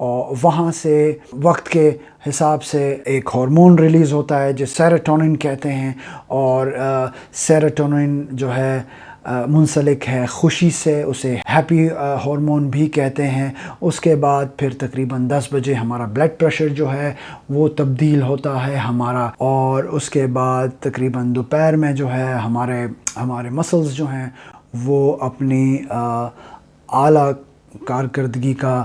اور وہاں سے وقت کے حساب سے ایک ہارمون ریلیز ہوتا ہے جس سیروٹونن کہتے ہیں، اور سیروٹونن جو ہے منسلک ہے خوشی سے، اسے ہیپی ہارمون بھی کہتے ہیں۔ اس کے بعد پھر تقریباً 10 بجے ہمارا بلڈ پریشر جو ہے وہ تبدیل ہوتا ہے ہمارا، اور اس کے بعد تقریباً دوپہر میں جو ہے ہمارے مسلز جو ہیں وہ اپنی اعلیٰ کارکردگی کا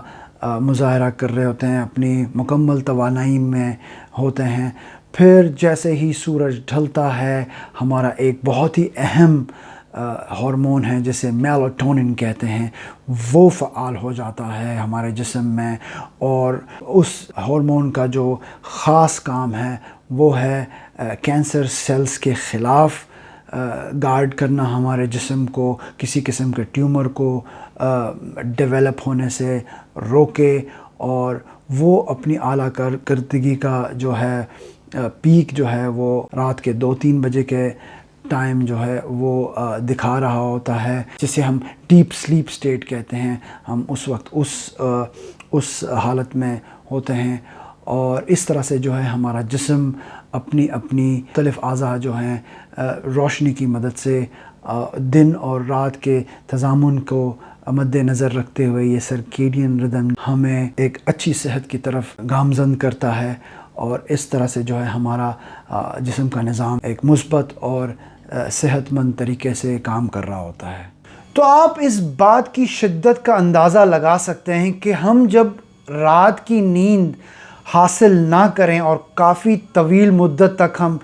مظاہرہ کر رہے ہوتے ہیں، اپنی مکمل توانائی میں ہوتے ہیں۔ پھر جیسے ہی سورج ڈھلتا ہے ہمارا ایک بہت ہی اہم ہارمون ہے جسے میلاٹونن کہتے ہیں، وہ فعال ہو جاتا ہے ہمارے جسم میں، اور اس ہارمون کا جو خاص کام ہے وہ ہے کینسر سیلز کے خلاف گارڈ کرنا ہمارے جسم کو، کسی قسم کے ٹیومر کو ڈیولپ ہونے سے روکے، اور وہ اپنی اعلیٰ کارکردگی کا جو ہے پیک جو ہے وہ رات کے 2-3 بجے کے ٹائم جو ہے وہ دکھا رہا ہوتا ہے، جسے ہم ڈیپ سلیپ سٹیٹ کہتے ہیں۔ ہم اس وقت اس حالت میں ہوتے ہیں، اور اس طرح سے جو ہے ہمارا جسم اپنی مختلف اعضاء جو ہیں روشنی کی مدد سے دن اور رات کے تضامن کو مد نظر رکھتے ہوئے یہ سرکیڈین ردم ہمیں ایک اچھی صحت کی طرف گامزن کرتا ہے، اور اس طرح سے جو ہے ہمارا جسم کا نظام ایک مثبت اور صحت مند طریقے سے کام کر رہا ہوتا ہے۔ تو آپ اس بات کی شدت کا اندازہ لگا سکتے ہیں کہ ہم جب رات کی نیند حاصل نہ کریں اور کافی طویل مدت تک ہم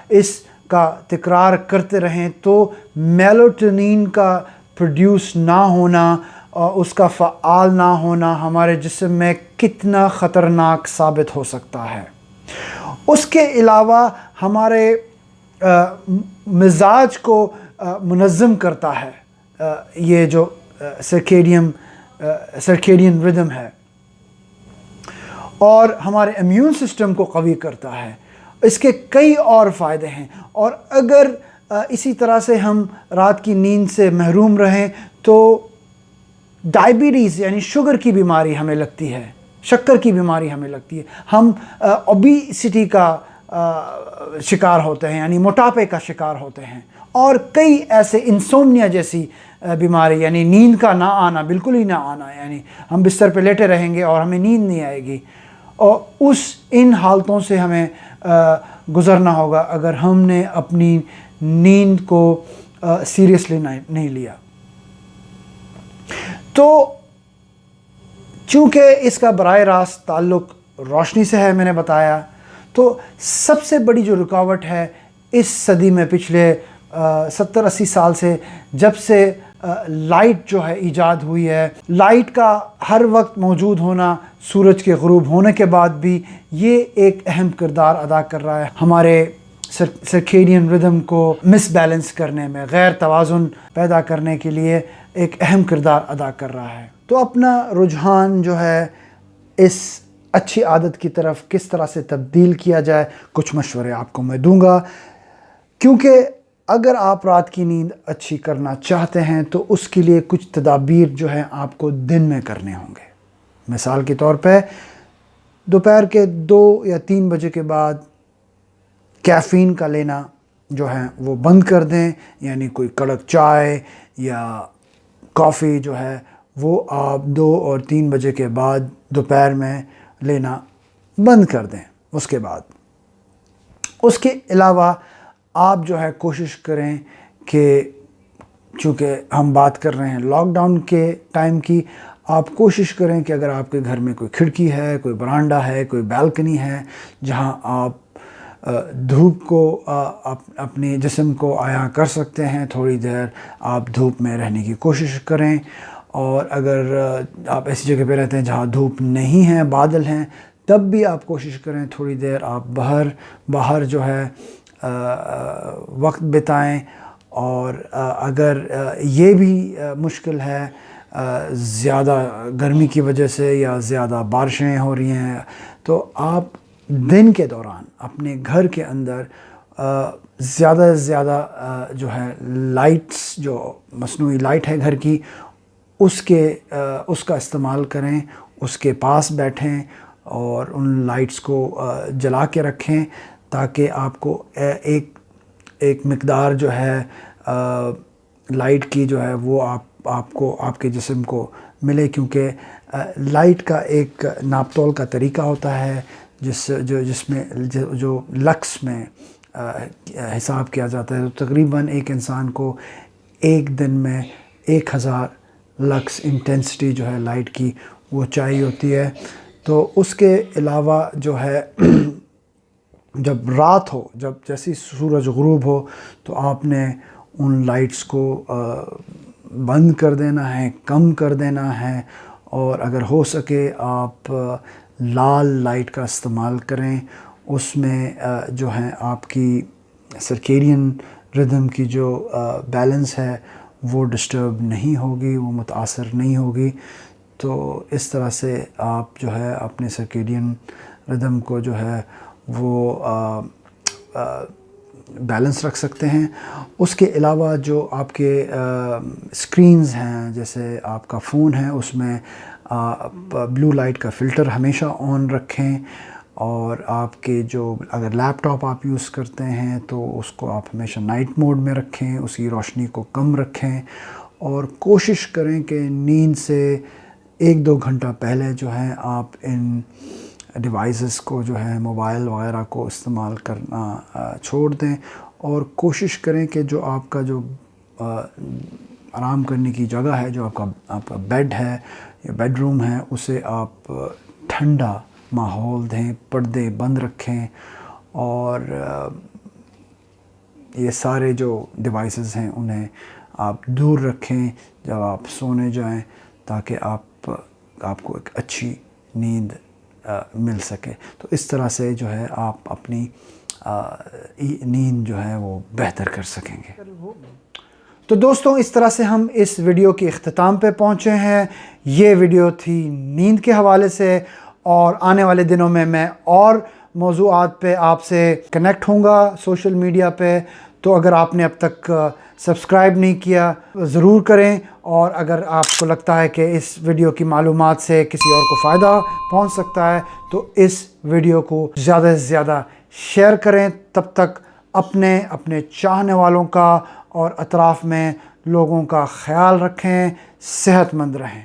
اس کا تکرار کرتے رہیں تو میلاٹونن کا پروڈیوس نہ ہونا اور اس کا فعال نہ ہونا ہمارے جسم میں کتنا خطرناک ثابت ہو سکتا ہے۔ اس کے علاوہ ہمارے مزاج کو منظم کرتا ہے یہ جو سرکیڈین ردم ہے، اور ہمارے امیون سسٹم کو قوی کرتا ہے۔ اس کے کئی اور فائدے ہیں، اور اگر اسی طرح سے ہم رات کی نیند سے محروم رہیں تو ڈائبٹیز یعنی شوگر کی بیماری ہمیں لگتی ہے، شکر کی بیماری ہمیں لگتی ہے، ہم اوبیسٹی کا شکار ہوتے ہیں یعنی موٹاپے کا شکار ہوتے ہیں، اور کئی ایسے انسومنیا جیسی بیماری یعنی نیند کا نہ آنا، بالکل ہی نہ آنا، یعنی ہم بستر پہ لیٹے رہیں گے اور ہمیں نیند نہیں آئے گی، اور ان حالتوں سے ہمیں گزرنا ہوگا اگر ہم نے اپنی نیند کو سیریسلی نہیں لیا۔ تو چونکہ اس کا براہ راست تعلق روشنی سے ہے، میں نے بتایا، تو سب سے بڑی جو رکاوٹ ہے اس صدی میں پچھلے 70-80 سال سے جب سے لائٹ جو ہے ایجاد ہوئی ہے، لائٹ کا ہر وقت موجود ہونا، سورج کے غروب ہونے کے بعد بھی یہ ایک اہم کردار ادا کر رہا ہے ہمارے سرکیڈین ردم کو مس بیلنس کرنے میں، غیر توازن پیدا کرنے کے لیے ایک اہم کردار ادا کر رہا ہے۔ تو اپنا رجحان جو ہے اس اچھی عادت کی طرف کس طرح سے تبدیل کیا جائے، کچھ مشورے آپ کو میں دوں گا، کیونکہ اگر آپ رات کی نیند اچھی کرنا چاہتے ہیں تو اس کے لیے کچھ تدابیر جو ہیں آپ کو دن میں کرنے ہوں گے۔ مثال کے طور پہ دوپہر کے 2 یا 3 بجے کے بعد کیفین کا لینا جو ہے وہ بند کر دیں، یعنی کوئی کڑک چائے یا کافی جو ہے وہ آپ 2 اور 3 بجے کے بعد دوپہر میں لینا بند کر دیں۔ اس کے علاوہ آپ جو ہے کوشش کریں کہ چونکہ ہم بات کر رہے ہیں لاک ڈاؤن کے ٹائم کی، آپ کوشش کریں کہ اگر آپ کے گھر میں کوئی کھڑکی ہے، کوئی برانڈا ہے، کوئی بالکنی ہے جہاں آپ دھوپ کو اپنے جسم کو عیاں کر سکتے ہیں، تھوڑی دیر آپ دھوپ میں رہنے کی کوشش کریں، اور اگر آپ ایسی جگہ پہ رہتے ہیں جہاں دھوپ نہیں ہے، بادل ہیں، تب بھی آپ کوشش کریں تھوڑی دیر آپ باہر جو ہے وقت بتائیں، اور اگر یہ بھی مشکل ہے زیادہ گرمی کی وجہ سے یا زیادہ بارشیں ہو رہی ہیں، تو آپ دن کے دوران اپنے گھر کے اندر زیادہ سے زیادہ جو ہے لائٹس، جو مصنوعی لائٹ ہے گھر کی، اس کا استعمال کریں، اس کے پاس بیٹھیں اور ان لائٹس کو جلا کے رکھیں تاکہ آپ کو ایک مقدار جو ہے لائٹ کی جو ہے وہ آپ کو آپ کے جسم کو ملے، کیونکہ لائٹ کا ایک ناپ تول کا طریقہ ہوتا ہے جس میں جو لکس میں حساب کیا جاتا ہے. تو تقریباً ایک انسان کو ایک دن میں 1000 لکس انٹینسٹی جو ہے لائٹ کی وہ چاہیے ہوتی ہے. تو اس کے علاوہ جو ہے جب رات ہو، جب جیسی سورج غروب ہو، تو آپ نے ان لائٹس کو بند کر دینا ہے، کم کر دینا ہے، اور اگر ہو سکے آپ لال لائٹ کا استعمال کریں. اس میں جو ہے آپ کی سرکیڈین ردم کی جو بیلنس ہے وہ ڈسٹرب نہیں ہوگی، وہ متاثر نہیں ہوگی. تو اس طرح سے آپ جو ہے اپنے سرکیڈین ردم کو جو ہے وہ بیلنس رکھ سکتے ہیں. اس کے علاوہ جو آپ کے اسکرینز ہیں، جیسے آپ کا فون ہے، اس میں بلو لائٹ کا فلٹر ہمیشہ آن رکھیں. اور آپ کے جو اگر لیپ ٹاپ آپ یوز کرتے ہیں تو اس کو آپ ہمیشہ نائٹ موڈ میں رکھیں، اس کی روشنی کو کم رکھیں، اور کوشش کریں کہ نیند سے 1-2 گھنٹہ پہلے جو ہے آپ ان ڈیوائسز کو جو ہے موبائل وغیرہ کو استعمال کرنا چھوڑ دیں. اور کوشش کریں کہ جو آپ کا جو آرام کرنے کی جگہ ہے، جو آپ کا بیڈ ہے یا بیڈ روم ہے، اسے آپ ٹھنڈا ماحول دیں، پردے بند رکھیں، اور یہ سارے جو ڈیوائسز ہیں انہیں آپ دور رکھیں جب آپ سونے جائیں، تاکہ آپ کو ایک اچھی نیند مل سکے. تو اس طرح سے جو ہے آپ اپنی نیند جو ہے وہ بہتر کر سکیں گے. تو دوستوں، اس طرح سے ہم اس ویڈیو کے اختتام پہ پہنچے ہیں. یہ ویڈیو تھی نیند کے حوالے سے، اور آنے والے دنوں میں اور موضوعات پہ آپ سے کنیکٹ ہوں گا سوشل میڈیا پہ. تو اگر آپ نے اب تک سبسکرائب نہیں کیا ضرور کریں، اور اگر آپ کو لگتا ہے کہ اس ویڈیو کی معلومات سے کسی اور کو فائدہ پہنچ سکتا ہے تو اس ویڈیو کو زیادہ سے زیادہ شیئر کریں. تب تک اپنے چاہنے والوں کا اور اطراف میں لوگوں کا خیال رکھیں، صحت مند رہیں.